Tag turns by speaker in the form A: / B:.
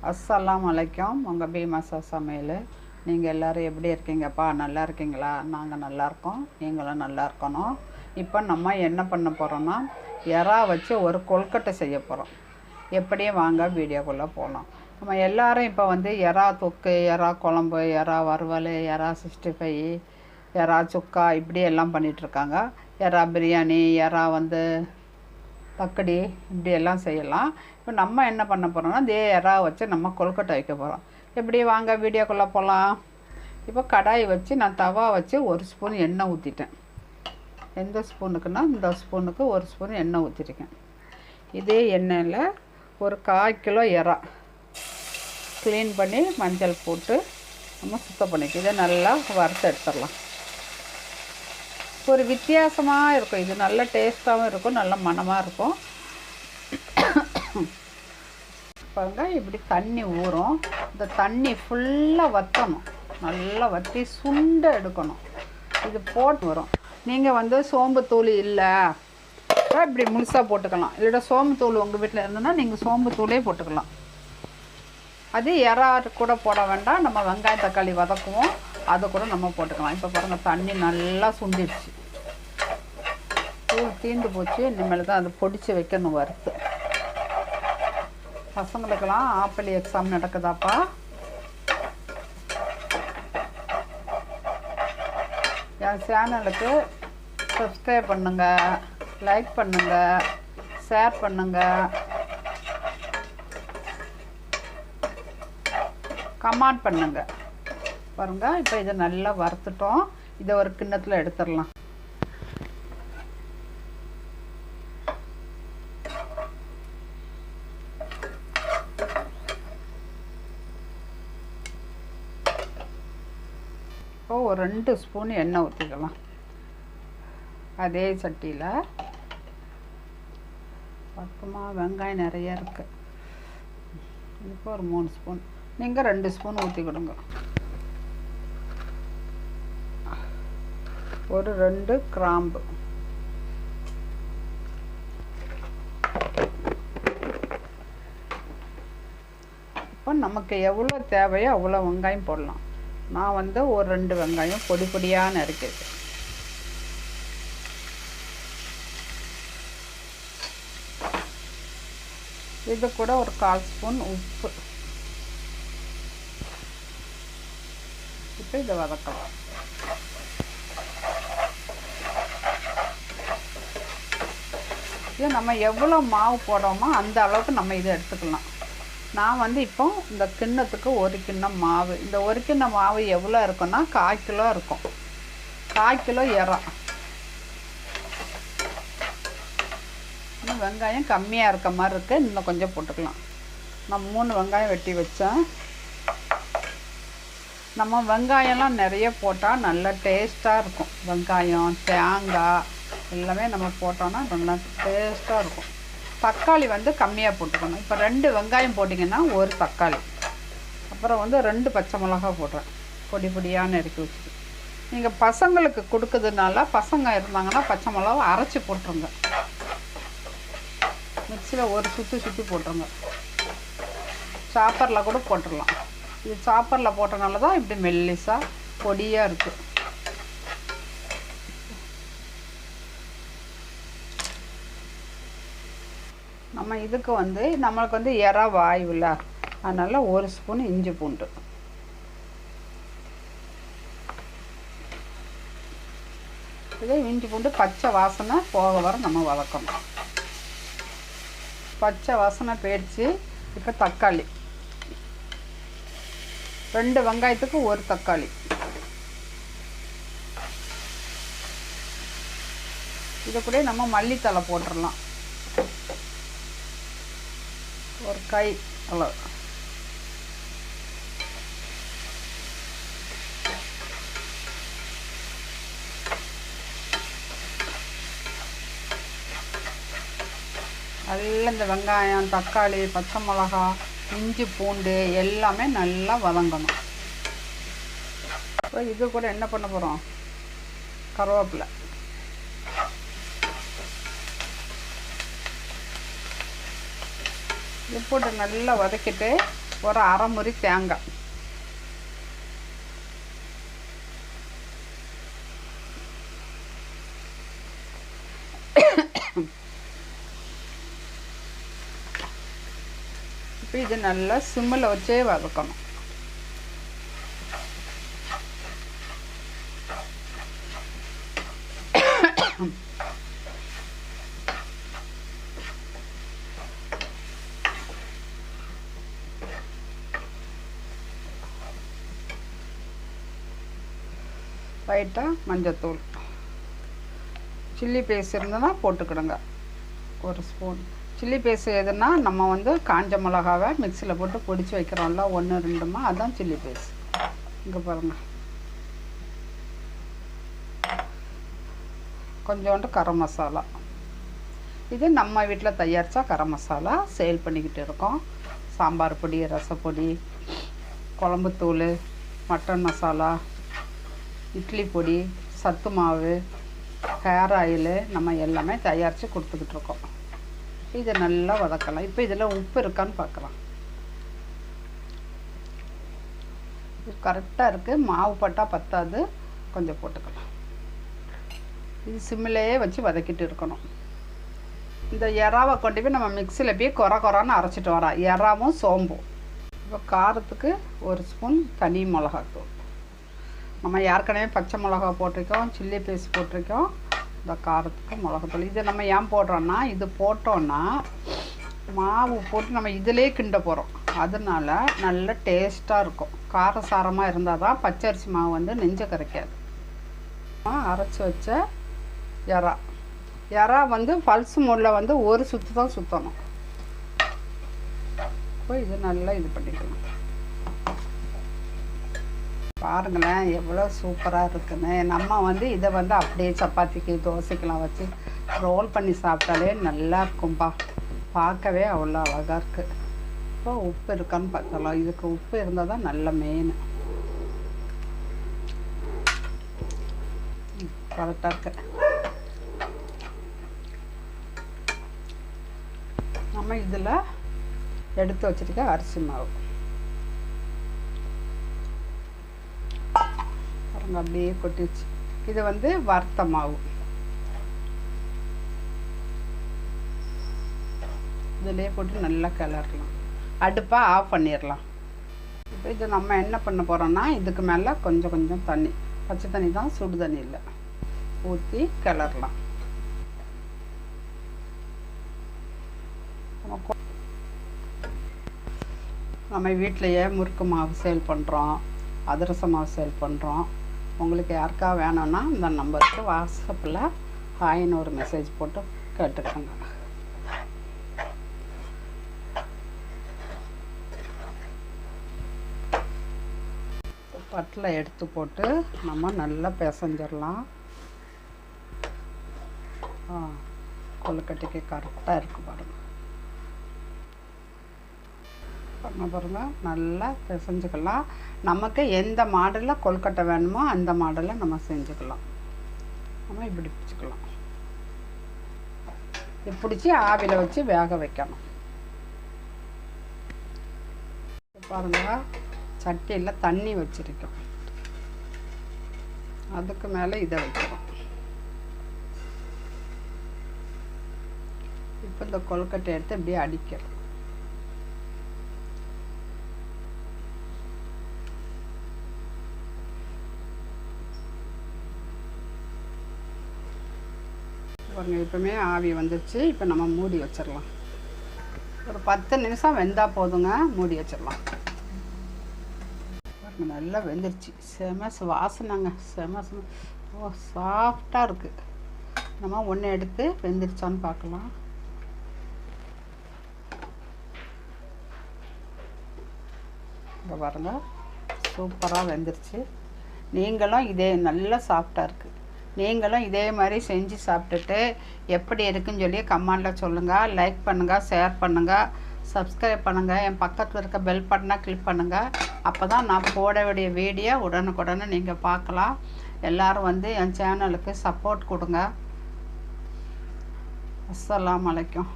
A: அஸ்ஸலாமு அலைக்கும். உங்கள் பீமாசா சமையல். நீங்கள் எல்லோரும் எப்படி இருக்கீங்கப்பா? நல்லா இருக்கீங்களா? நாங்கள் நல்லாயிருக்கோம், நீங்களும் நல்லா இருக்கணும். இப்போ நம்ம என்ன பண்ண போகிறோன்னா, எறா வச்சு ஒரு கொழுக்கட்டை செய்ய போகிறோம். எப்படியும் வாங்க வீடியோக்குள்ளே போகலாம். நம்ம எல்லோரும் இப்போ எறா தொக்கு, எறா குழம்பு, எறா வறுவல், எறா 65, எறா சுக்கா இப்படி எல்லாம் பண்ணிகிட்ருக்காங்க. எறா பிரியாணி, எறா தக்கடி இப்படி எல்லாம் செய்யலாம். இப்போ நம்ம என்ன பண்ண போகிறோம்னா, இதே எறா வச்சு நம்ம கொழுக்கட்டை வைக்க போகிறோம். எப்படி வாங்க வீடியோக்குள்ளே போகலாம். இப்போ கடாய் வச்சு நான் தவா வச்சு 1 ஸ்பூன் எண்ணெய் ஊற்றிட்டேன். எந்த ஸ்பூனுக்குன்னா இந்த ஸ்பூனுக்கு 1 ஸ்பூன் எண்ணெய் ஊற்றிருக்கேன். இதே எண்ணெயில் ஒரு 1/4 கிலோ எறா க்ளீன் பண்ணி மஞ்சள் போட்டு நம்ம சுத்தம் பண்ணிக்க இதை நல்லா வறுத்து எடுத்துடலாம். ஒரு வித்தியாசமாக இருக்கும், இது நல்ல டேஸ்ட்டாகவும் இருக்கும், நல்ல மணமாக இருக்கும். பாருங்க, இப்படி தண்ணி ஊறும். இந்த தண்ணி ஃபுல்லாக வற்றணும், நல்லா வற்றி சுண்டை எடுக்கணும். இது போட்டு வரும். நீங்கள் சோம்புத்தூள் இல்லை இப்படி முழுசாக போட்டுக்கலாம். இல்லைடா சோம்புத்தூள் உங்கள் வீட்டில் இருந்ததுன்னா நீங்கள் சோம்புத்தூளே போட்டுக்கலாம். அது எறா கூட போட வேண்டாம், நம்ம வெங்காயம் தக்காளி வதக்குவோம், அதை கூட நம்ம போட்டுக்கலாம். இப்போ பாருங்கள், தண்ணி நல்லா சுண்டிடுச்சு, தூள் தீந்து போச்சு. இனிமேல் தான் அதை பொடிச்சு வைக்கணும் வறுத்து. பசங்களுக்கெல்லாம் ஆப்பிள் எக்ஸாம் நடக்குதாப்பா. என் சேனலுக்கு சப்ஸ்கிரைப் பண்ணுங்கள், லைக் பண்ணுங்கள், ஷேர் பண்ணுங்கள், கமெண்ட் பண்ணுங்கள். பாருங்கள், இப்போ இதை நல்லா வறுத்துட்டோம். இதை ஒரு கிண்ணத்தில் எடுத்துடலாம். இப்போ ஒரு 2 ஸ்பூன் எண்ணெய் ஊற்றிக்கலாம். அதே சட்டியில் பக்கமாக வெங்காயம் நிறைய இருக்குது. இப்போ ஒரு 3 ஸ்பூன், நீங்கள் 2 ஸ்பூன் ஊற்றி கொடுங்க. ஒரு 2 கிராம்பு, இப்போ நமக்கு எவ்வளோ தேவையோ அவ்வளோ வெங்காயம் போடலாம். நான் ஒரு 2 வெங்காயம் பொடி பொடியாக நறுக்கிருக்கேன். இது கூட ஒரு 1/4 ஸ்பூன் உப்பு. இப்போ இதை வதக்கலாம். இது நம்ம எவ்வளோ மாவு போடுறோமோ அந்த அளவுக்கு நம்ம இதை எடுத்துக்கலாம். நான் இப்போ இந்த கிண்ணத்துக்கு 1 கிண்ணம் மாவு, இந்த 1 கிண்ணம் மாவு எவ்வளோ இருக்குன்னா 1/4 கிலோ இருக்கும். 1/4 கிலோ எறா. இன்னும் வெங்காயம் கம்மியாக இருக்க மாதிரி இருக்குது, இன்னும் கொஞ்சம் போட்டுக்கலாம். நான் 3 வெங்காயம் வெட்டி வச்சேன். நம்ம வெங்காயம்லாம் நிறைய போட்டால் நல்லா டேஸ்ட்டாக இருக்கும். வெங்காயம், தேங்காய் எல்லாமே நம்ம போட்டோன்னா நல்லா டேஸ்ட்டாக இருக்கும். தக்காளி கம்மியாக போட்டுக்கணும். இப்போ 2 வெங்காயம் போட்டிங்கன்னா 1 தக்காளி, அப்புறம் 2 பச்சை மிளகா போடுறேன், பொடி பொடியாக நறுக்கி வச்சுட்டு. நீங்கள் பசங்களுக்கு கொடுக்குறதுனால, பசங்க இருந்தாங்கன்னா பச்சை மிளகா அரைச்சி போட்டுருங்க. மிக்சியில் ஒரு சுற்றி போட்டுருங்க. சாப்பரில் கூட போட்டுடலாம். இது சாப்பரில் போட்டனால தான் இப்படி மெல்லிசாக பொடியாக இருக்குது. நம்ம இதுக்கு நம்மளுக்கு எறா வாயுவில், அதனால் 1 ஸ்பூன் இஞ்சி பூண்டு. இதே இஞ்சி பூண்டு பச்சை வாசனை போக வர நம்ம வதக்கணும். பச்சை வாசனை போயிடுச்சு. இப்போ தக்காளி, 2 வெங்காயத்துக்கு 1 தக்காளி. இது கூட நம்ம மல்லித்தலை போட்டுடலாம், ஒரு கை அளவு. நல்லா இந்த வெங்காயம், தக்காளி, பச்சை மிளகா, இஞ்சி பூண்டு எல்லாமே நல்லா வதங்கணும். இப்போ இது கூட என்ன பண்ண போகிறோம், கருவேப்பிலை. இது போட்டு நல்லா வதக்கிட்டு ஒரு அரை முறி தேங்காய், இப்போ இது நல்லா சிம்மில் வச்சே வதக்கணும். லைட்டாக மஞ்சத்தூள், சில்லி பேஸ்ட் இருந்ததுன்னா போட்டுக்கிடுங்க. ஒரு ஸ்பூன் சில்லி பேஸ்ட் எதுனா நம்ம வந்து காஞ்ச மிளகாவை மிக்சியில் போட்டு பொடிச்சு வைக்கிறோம்ல, 1-2மா, அதுதான் சில்லி பேஸ்ட். இங்கே பாருங்கள், கொஞ்சோண்டு கரம் மசாலா. இது நம்ம வீட்டில் தயாரித்தா கரம் மசாலா சேல் பண்ணிக்கிட்டு இருக்கோம். சாம்பார் பொடி, ரசப்பொடி, குழம்புத்தூள், மட்டன் மசாலா, இட்லி பொடி, சத்து மாவு, ஹேர் ஆயிலு, நம்ம எல்லாமே தயாரித்து கொடுத்துக்கிட்டு இருக்கோம். இதை நல்லா வதக்கலாம். இப்போ இதில் உப்பு இருக்கான்னு பார்க்கலாம். இது கரெக்டாக இருக்குது. மாவு பட்டா பத்தாது, கொஞ்சம் போட்டுக்கலாம். இது சிம்மிலேயே வச்சு வதக்கிட்டு இருக்கணும். இந்த எறாவை கொண்டு போய் நம்ம மிக்சியில் போய் கொரன்னு அரைச்சிட்டு வரோம், எறாவும் சோம்பும். இப்போ காரத்துக்கு 1 ஸ்பூன் தனி மிளகாத்தூள். நம்ம ஏற்கனவே பச்சை மிளகா போட்டிருக்கோம், சில்லி பேஸ்ட் போட்டிருக்கோம். இந்த காரத்துக்கு மிளகாத்தூள். இது நம்ம ஏன் போடுறோன்னா, இது போட்டோன்னா மாவு போட்டு நம்ம இதிலே கிண்ட போகிறோம், அதனால நல்ல டேஸ்ட்டாக இருக்கும். காரசாரமாக இருந்தால் தான் பச்சரிசி மாவு வந்து நெஞ்ச கரைக்காது. அரைச்சி வச்ச எறா வந்து பல்ஸ் மோடில் வந்து ஒரு சுற்று தான் சுற்றணும். இப்போ இது நல்லா இது பண்ணிக்கலாம். பாருங்களேன் எவ்வளோ சூப்பராக இருக்குன்னு. நம்ம வந்து இதை வந்து அப்படியே சப்பாத்திக்கு, தோசைக்கெலாம் வச்சு ரோல் பண்ணி சாப்பிட்டாலே நல்லா இருக்கும்பா. பார்க்கவே அவ்வளோ அழகாக இருக்குது. இப்போ உப்பு இருக்கான்னு பார்க்கலாம். இதுக்கு உப்பு இருந்தால் தான் நல்ல மெயின். கரெக்டாக இருக்கு. நம்ம இதில் எடுத்து வச்சுருக்க அரிசி மாவு பாருங்க அப்படியே கொட்டிச்சு. இது வந்து வறுத்த மாவு. இதிலே போட்டு நல்லா கிளறலாம். அடுப்பை ஆஃப் பண்ணிடலாம். இப்போ இது நம்ம என்ன பண்ண போகிறோம்னா, இதுக்கு மேலே கொஞ்சம் கொஞ்சம் தண்ணி, பச்சை தண்ணி தான், சுடு தண்ணி இல்லை, ஊற்றி கிளறலாம். நம்ம வீட்டிலையே முறுக்கு மாவு சேல் பண்ணுறோம், அதிரச மாவு சேல் பண்ணுறோம். உங்களுக்கு யாருக்கா வேணும்னா இந்த நம்பருக்கு வாட்ஸ்அப்பில் ஹாய்னு ஒரு மெசேஜ் போட்டு கேட்டுக்கோங்க. பட்டில் எடுத்து போட்டு நம்ம நல்லா பிசைஞ்சிடலாம். கொழுக்கட்டைக்கு கரெக்டாக இருக்குது பாருங்கள். பாருங்கள் நல்லா பிசைஞ்சுக்கலாம். நமக்கு எந்த மாடலில் கொழுக்கட்டை வேணுமோ அந்த மாடலில் நம்ம செஞ்சுக்கலாம். நம்ம இப்படி பிடிச்சிக்கலாம். இது பிடிச்சி ஆவியில் வச்சு வேக வைக்கணும். பாருங்கள் சட்டியில் தண்ணி வச்சுருக்கோம், அதுக்கு மேலே இதை வைக்கிறோம். இப்போ இந்த கொழுக்கட்டை எடுத்து இப்படியே அடிக்கிறோம். பாருங்க இப்போமே ஆவி வந்துடுச்சு. இப்போ நம்ம மூடி வச்சிடலாம். ஒரு 10 நிமிஷம் வெந்தால் போதுங்க, மூடி வச்சிடலாம். பாருங்க நல்லா வெந்துருச்சு. செம வாசனைங்க, செம ஓ சாஃப்டாக இருக்குது. நம்ம ஒன்று எடுத்து வெந்துருச்சான்னு பார்க்கலாம். இங்கே பாருங்கள் சூப்பராக வெந்துருச்சு. நீங்களும் இதே நல்லா சாஃப்டாக இருக்குது. நீங்களும் இதே மாதிரி செஞ்சு சாப்பிட்டுட்டு எப்படி இருக்குன்னு சொல்லி கமெண்டில் சொல்லுங்கள். லைக் பண்ணுங்கள், ஷேர் பண்ணுங்கள், சப்ஸ்கிரைப் பண்ணுங்கள். என் பக்கத்தில் இருக்க பெல் பட்டனை கிளிக் பண்ணுங்கள். அப்போ தான் நான் போட வேண்டிய வீடியோ உடனுக்குடனே நீங்கள் பார்க்கலாம். எல்லோரும் வந்து என் சேனலுக்கு சப்போர்ட் கொடுங்க. அஸ்ஸலாமு அலைக்கும்.